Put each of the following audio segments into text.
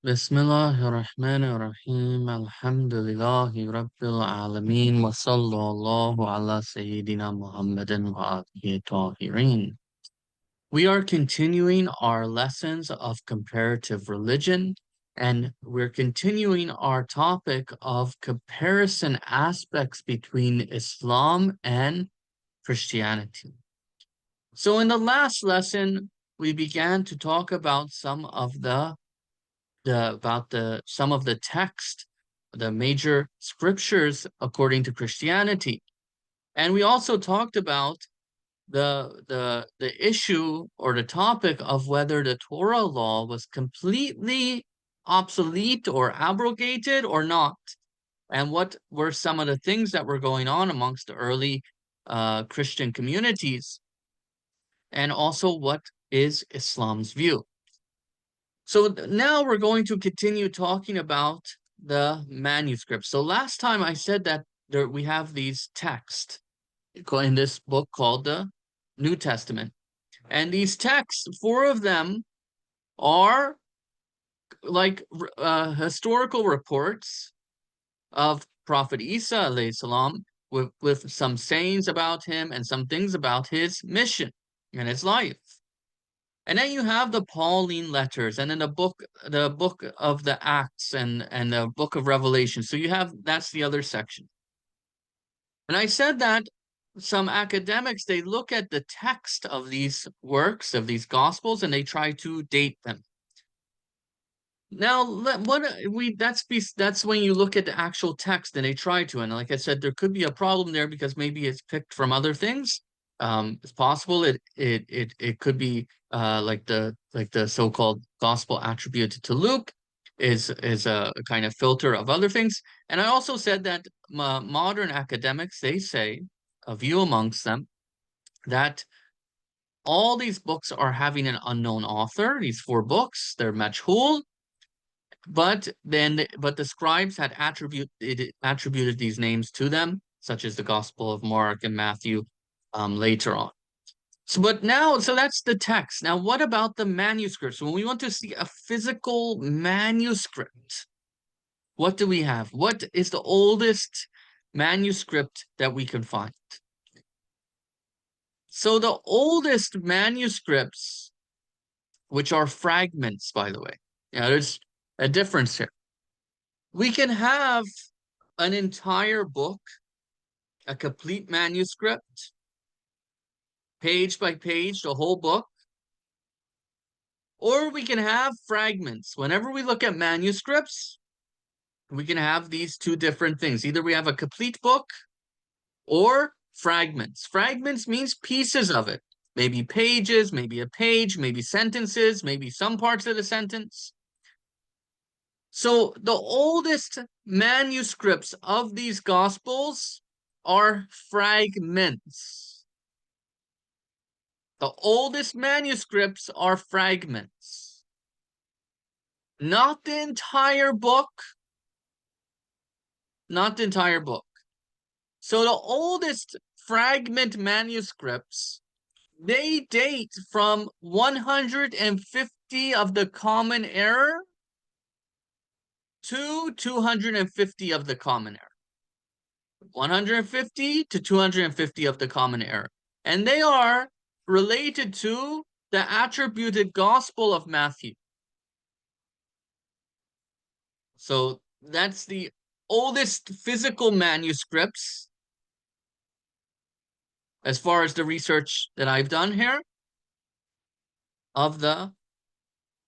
Bismillahirrahmanirrahim. Alhamdulillahi Rabbil Alameen. Wa sallallahu ala Sayyidina Muhammadin wa alihi tahirin. We are continuing our lessons of comparative religion, and we're continuing our topic of comparison aspects between Islam and Christianity. So in the last lesson, we began to talk about some of the text, the major scriptures according to Christianity. And we also talked about the issue or the topic of whether the Torah law was completely obsolete or abrogated or not, and what were some of the things that were going on amongst the early Christian communities, and also what is Islam's view. So now we're going to continue talking about the manuscripts. So last time I said that we have these texts in this book called the New Testament. And these texts, four of them are like historical reports of Prophet Isa alayhi salam with some sayings about him and some things about his mission and his life. And then you have the Pauline letters, and then the book of the Acts and the book of Revelation. So you have that's the other section. And I said that some academics they look at the text of these works of these gospels and they try to date them. Now, that's when you look at the actual text and they try to, and like I said, there could be a problem there because maybe it's picked from other things. It's possible it could be like the so-called gospel attributed to Luke is a kind of filter of other things. And I also said that modern academics they say a view amongst them that all these books are having an unknown author. These four books, they're majhul, but the scribes had attributed these names to them, such as the Gospel of Mark and Matthew later on. So that's the text. Now, what about the manuscripts? When we want to see a physical manuscript, what do we have? What is the oldest manuscript that we can find? So the oldest manuscripts, which are fragments, by the way, there's a difference here. We can have an entire book, a complete manuscript, page by page, the whole book, or we can have fragments. Whenever we look at manuscripts, we can have these two different things. Either we have a complete book or fragments. Fragments means pieces of it. Maybe pages, maybe a page, maybe sentences, maybe some parts of the sentence. So the oldest manuscripts of these gospels are fragments. The oldest manuscripts are fragments. Not the entire book. Not the entire book. So the oldest fragment manuscripts, they date from 150 of the Common Era to 250 of the Common Era. 150 to 250 of the Common Era. And they are related to the attributed Gospel of Matthew. So that's the oldest physical manuscripts as far as the research that I've done here of the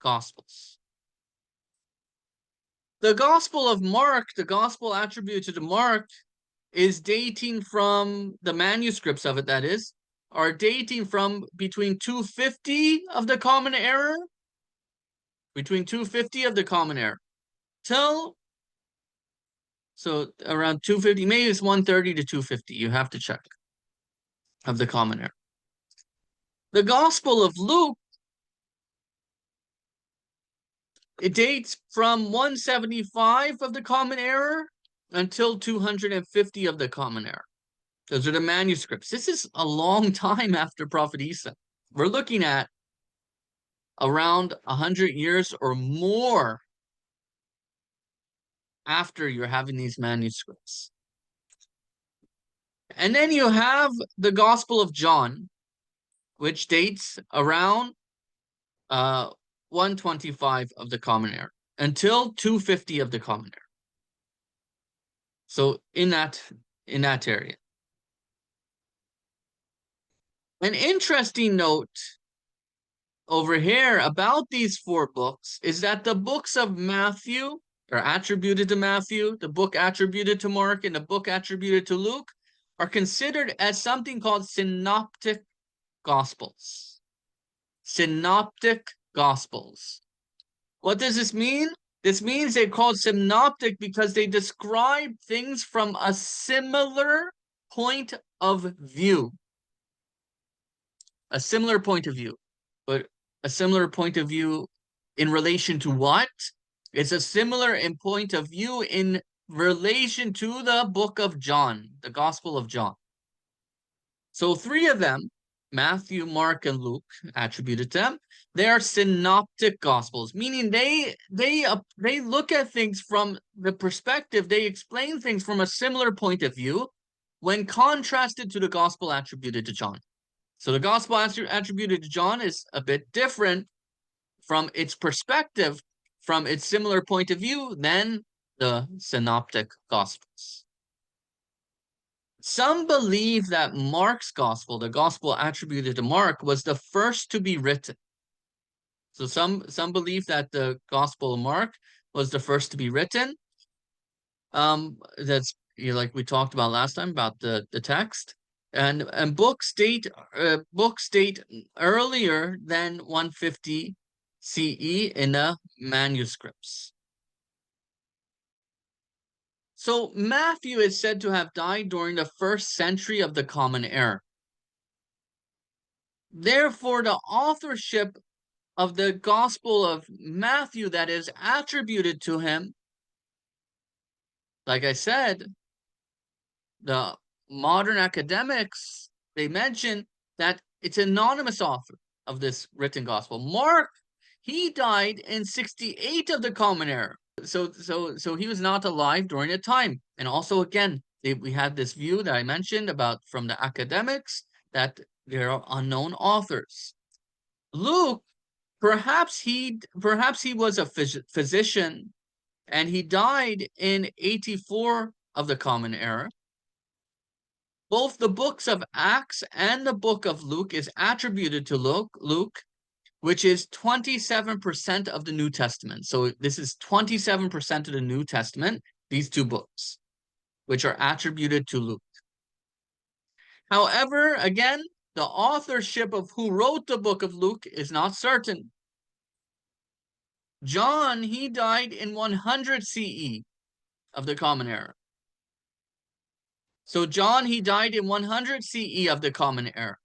Gospels. The Gospel of Mark, the Gospel attributed to Mark, is dating from the manuscripts of it, that is, are dating from between 250 of the Common Era, till so around 250, maybe it's 130 to 250. You have to check of the Common Era. The Gospel of Luke, it dates from 175 of the Common Era until 250 of the Common Era. Those are the manuscripts. This is a long time after Prophet Isa. We're looking at around 100 years or more after you're having these manuscripts. And then you have the Gospel of John, which dates around 125 of the Common Era until 250 of the Common Era. So in that area. An interesting note over here about these 4 books is that the books of Matthew are attributed to Matthew, the book attributed to Mark, and the book attributed to Luke are considered as something called synoptic gospels. Synoptic gospels. What does this mean? This means they're called synoptic because they describe things from a similar point of view. A similar point of view. But a similar point of view in relation to what? It's a similar in point of view in relation to the book of John, the Gospel of John. So 3 of them, Matthew, Mark, and Luke, attributed to them, they are synoptic gospels, meaning they look at things from the perspective, they explain things from a similar point of view when contrasted to the gospel attributed to John. So the gospel attributed to John is a bit different from its perspective, from its similar point of view than the synoptic gospels. Some believe that Mark's gospel, the gospel attributed to Mark, was the first to be written. So some believe that the gospel of Mark was the first to be written. That's like we talked about last time about the text. And books date earlier than 150 CE in the manuscripts. So Matthew is said to have died during the 1st century of the Common Era. Therefore, the authorship of the Gospel of Matthew that is attributed to him, like I said, the modern academics, they mention that it's an anonymous author of this written gospel. Mark, he died in 68 of the Common Era. So he was not alive during the time. And also, again, we had this view that I mentioned about from the academics that there are unknown authors. Luke, perhaps he was a physician, and he died in 84 of the Common Era. Both the books of Acts and the book of Luke is attributed to Luke, which is 27% of the New Testament. So this is 27% of the New Testament, these 2 books, which are attributed to Luke. However, again, the authorship of who wrote the book of Luke is not certain. John, he died in 100 CE of the Common Era. So John, he died in 100 CE of the Common Era.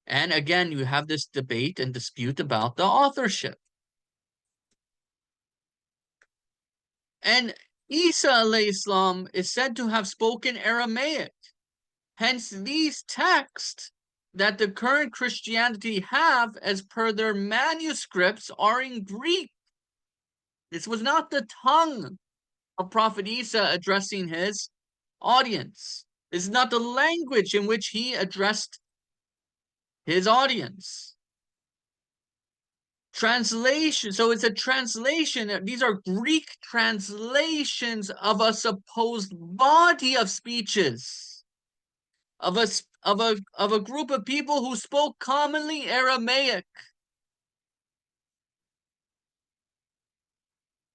And again, you have this debate and dispute about the authorship. And Isa alayhi salam is said to have spoken Aramaic. Hence, these texts that the current Christianity have as per their manuscripts are in Greek. This was not the tongue of Prophet Isa addressing his audience. This is not the language in which he addressed his audience. Translation. So it's a translation. These are Greek translations of a supposed body of speeches of a group of people who spoke commonly Aramaic.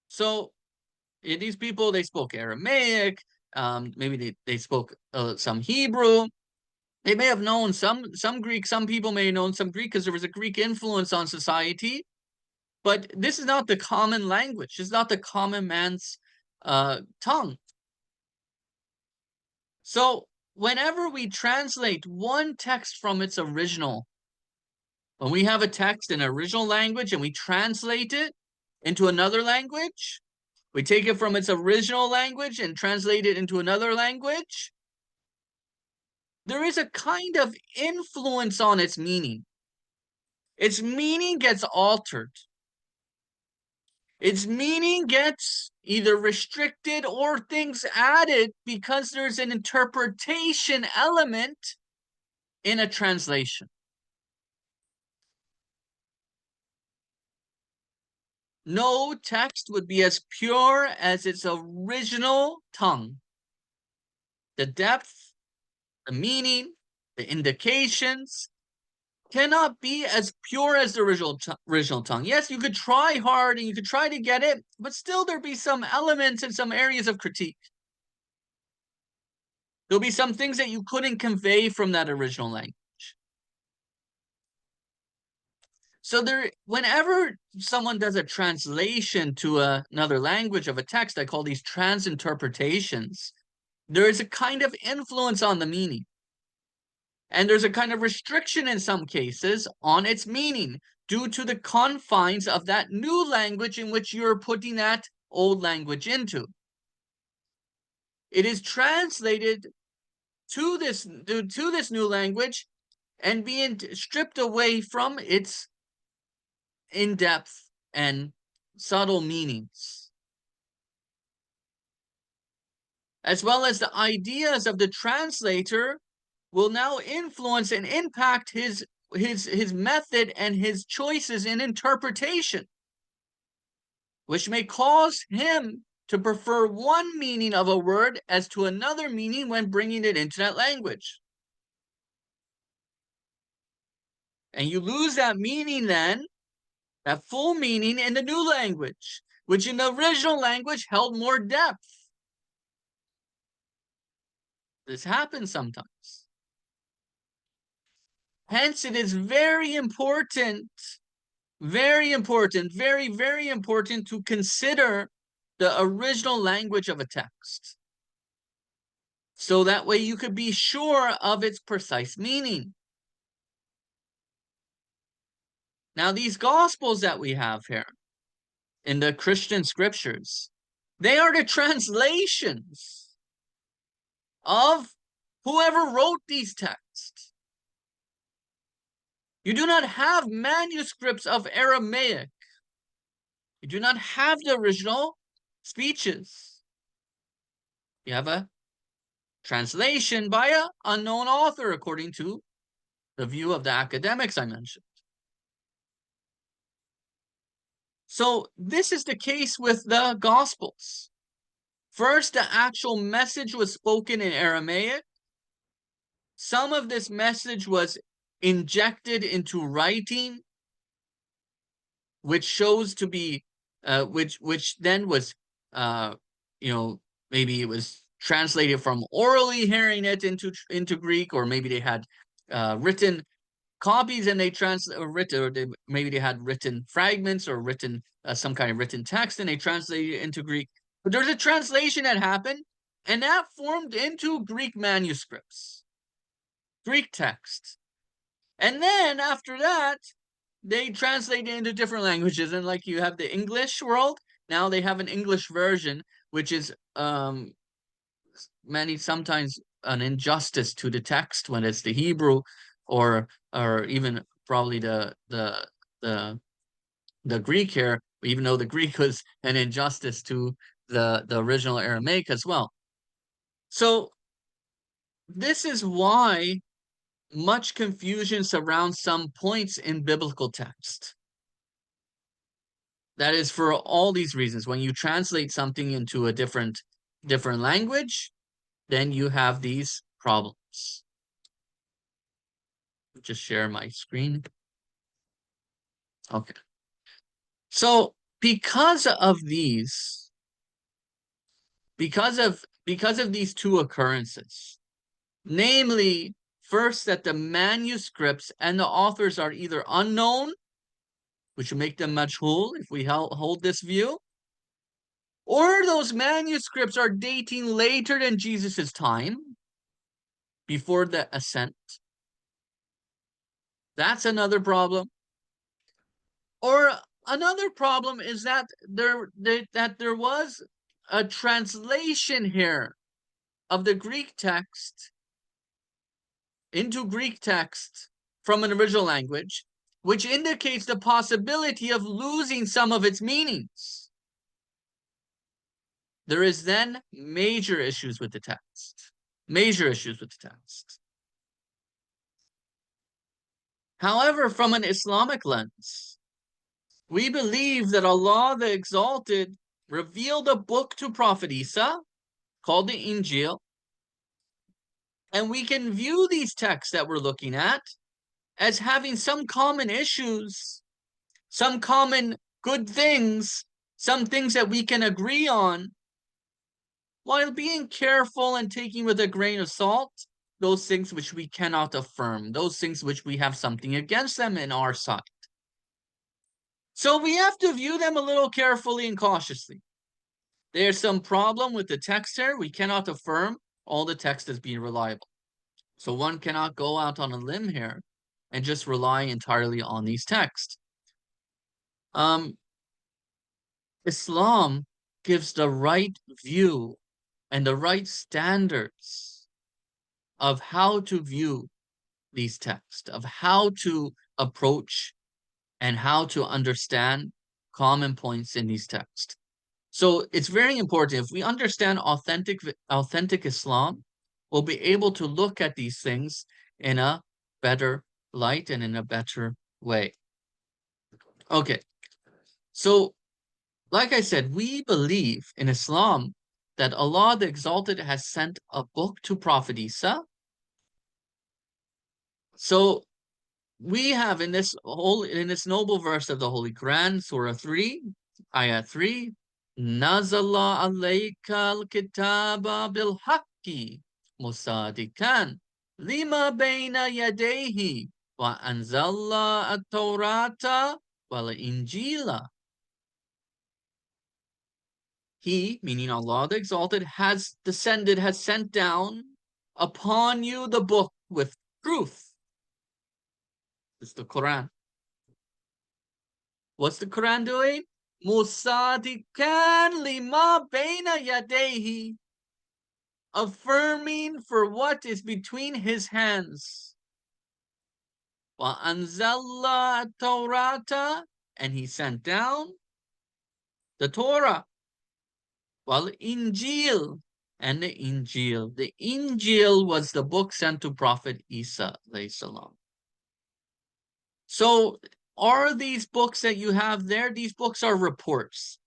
So these people, they spoke Aramaic. Maybe they spoke some Hebrew. They may have known some Greek. Some people may have known some Greek because there was a Greek influence on society. But this is not the common language. It's not the common man's tongue. So whenever we translate one text from its original, when we have a text in original language and we translate it into another language, we take it from its original language and translate it into another language, there is a kind of influence on its meaning. Its meaning gets altered. its meaning gets either restricted or things added because there's an interpretation element in a translation. No text would be as pure as its original tongue. The depth, the meaning, the indications cannot be as pure as the original tongue. Yes, you could try hard and you could try to get it, but still there'll be some elements and some areas of critique. There'll be some things that you couldn't convey from that original language. So whenever someone does a translation to another language of a text, I call these transinterpretations, there is a kind of influence on the meaning. And there's a kind of restriction in some cases on its meaning due to the confines of that new language in which you're putting that old language into. It is translated to this new language and being stripped away from its in-depth and subtle meanings, as well as the ideas of the translator will now influence and impact his method and his choices in interpretation, which may cause him to prefer one meaning of a word as to another meaning when bringing it into that language. And you lose that meaning then, that full meaning in the new language, which in the original language held more depth. This happens sometimes. Hence, it is very important, very, very important to consider the original language of a text. So that way you could be sure of its precise meaning. Now, these Gospels that we have here in the Christian scriptures, they are the translations of whoever wrote these texts. You do not have manuscripts of Aramaic. You do not have the original speeches. You have a translation by an unknown author, according to the view of the academics I mentioned. So this is the case with the Gospels. First, the actual message was spoken in Aramaic. Some of this message was injected into writing, which shows to be, which then was, maybe it was translated from orally hearing it into Greek, or maybe they had written copies and they maybe they had written fragments or written some kind of written text and they translated it into Greek. But there's a translation that happened, and that formed into Greek manuscripts, Greek text. And then after that, they translate it into different languages. And like you have the English world, now they have an English version, which is sometimes an injustice to the text when it's the Hebrew or even probably the Greek here, even though the Greek was an injustice to the original Aramaic as well. So this is why much confusion surrounds some points in biblical text. That is for all these reasons. When you translate something into a different language, then you have these problems. Just share my screen. Okay. So because of these two occurrences, namely, first, that the manuscripts and the authors are either unknown, which would make them majhul if we hold this view, or those manuscripts are dating later than Jesus's time, before the ascent. That's another problem. Or another problem is that there was a translation here of the Greek text into Greek text from an original language, which indicates the possibility of losing some of its meanings. there is then major issues with the text. Major issues with the text. However, from an Islamic lens, we believe that Allah the Exalted revealed a book to Prophet Isa called the Injil, and we can view these texts that we're looking at as having some common issues, some common good things, some things that we can agree on, while being careful and taking with a grain of salt those things which we cannot affirm, those things which we have something against them in our side. So we have to view them a little carefully and cautiously. There's some problem with the text here. We cannot affirm all the text as being reliable. So one cannot go out on a limb here and just rely entirely on these texts. Islam gives the right view and the right standards of how to view these texts, of how to approach and how to understand common points in these texts. So it's very important. If we understand authentic Islam, we'll be able to look at these things in a better light and in a better way. Okay, so like I said, we believe in Islam that Allah the Exalted has sent a book to Prophet Isa. So we have in this noble verse of the Holy Quran, Surah 3, Ayah 3, Nazala alayka al-kitaba bil-haqqi musadikan lima bayna yadayhi wa anzalna at-Tawrata wal-Injila. He, meaning Allah the Exalted, has sent down upon you the book with truth. It's the Quran. What's the Quran doing? Musadikan lima baina yadehi, affirming for what is between his hands. Wa anzalna at-Tawrata, and he sent down the Torah. Wal Injil, and the Injil. The Injil was the book sent to Prophet Isa alayhi salam. So are these books that you have there? These books are reports.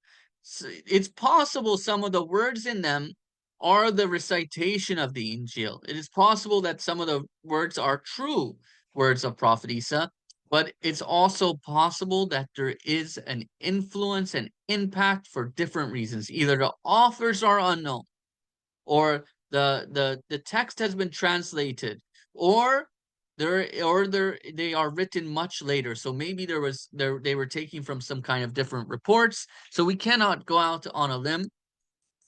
So it's possible some of the words in them are the recitation of the Injil. It is possible that some of the words are true words of Prophet Isa, but it's also possible that there is an influence and impact for different reasons. Either the authors are unknown, or the text has been translated, or they are written much later. So maybe they were taking from some kind of different reports. So we cannot go out on a limb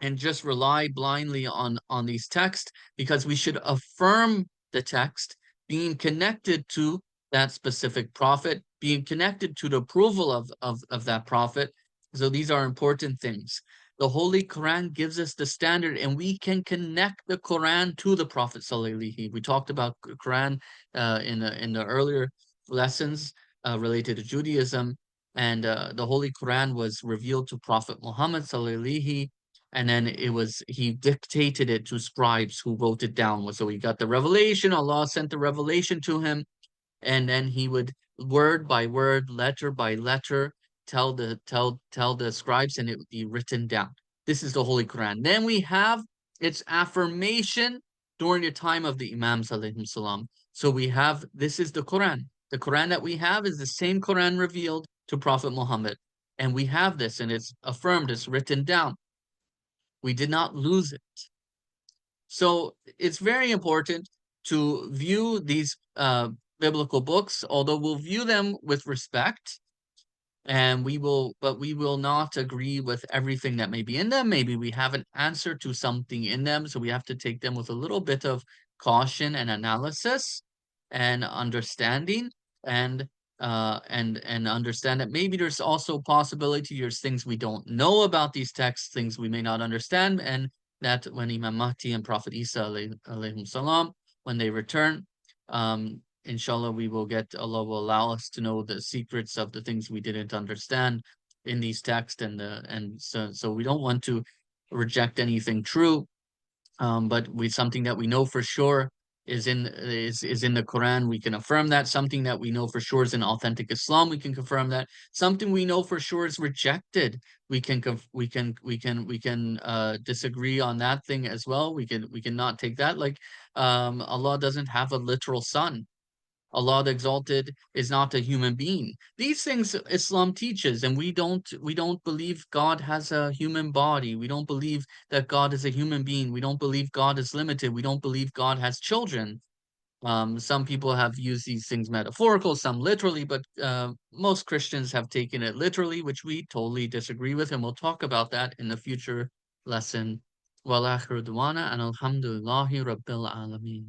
and just rely blindly on these texts, because we should affirm the text being connected to that specific prophet, being connected to the approval of that prophet. So these are important things. The Holy Quran gives us the standard, and we can connect the Quran to the Prophet Sallallahu. We talked about Quran in the earlier lessons related to Judaism, and the Holy Quran was revealed to Prophet Muhammad Sallallahu, and then he dictated it to scribes who wrote it down. So he got the revelation, Allah sent the revelation to him, and then he would word by word, letter by letter, tell the scribes, and it would be written down. This is the Holy Quran. Then we have its affirmation during the time of the Imams alayhim salam. So we have, this is the Quran. The Quran that we have is the same Quran revealed to Prophet Muhammad. And we have this, and it's affirmed, it's written down. We did not lose it. So it's very important to view these biblical books, although we'll view them with respect, and we will not agree with everything that may be in them. Maybe we have an answer to something in them, so we have to take them with a little bit of caution and analysis and understanding, and understand that maybe there's also possibility there's things we don't know about these texts, things we may not understand, and that when Imam Mahdi and Prophet Isa alayhim salam, when they return, inshallah, Allah will allow us to know the secrets of the things we didn't understand in these texts, and so we don't want to reject anything true. But we something that we know for sure is in the Quran. We can affirm that. Something that we know for sure is in authentic Islam. We can confirm that. Something we know for sure is rejected. We can disagree on that thing as well. We can not take that. Like Allah doesn't have a literal son. Allah the Exalted is not a human being. These things Islam teaches, and we don't believe God has a human body. We don't believe that God is a human being. We don't believe God is limited. We don't believe God has children. Some people have used these things metaphorical, some literally, but most Christians have taken it literally, which we totally disagree with, and we'll talk about that in the future lesson. Wa akhiru da'wana and alhamdulillahi rabbil alameen.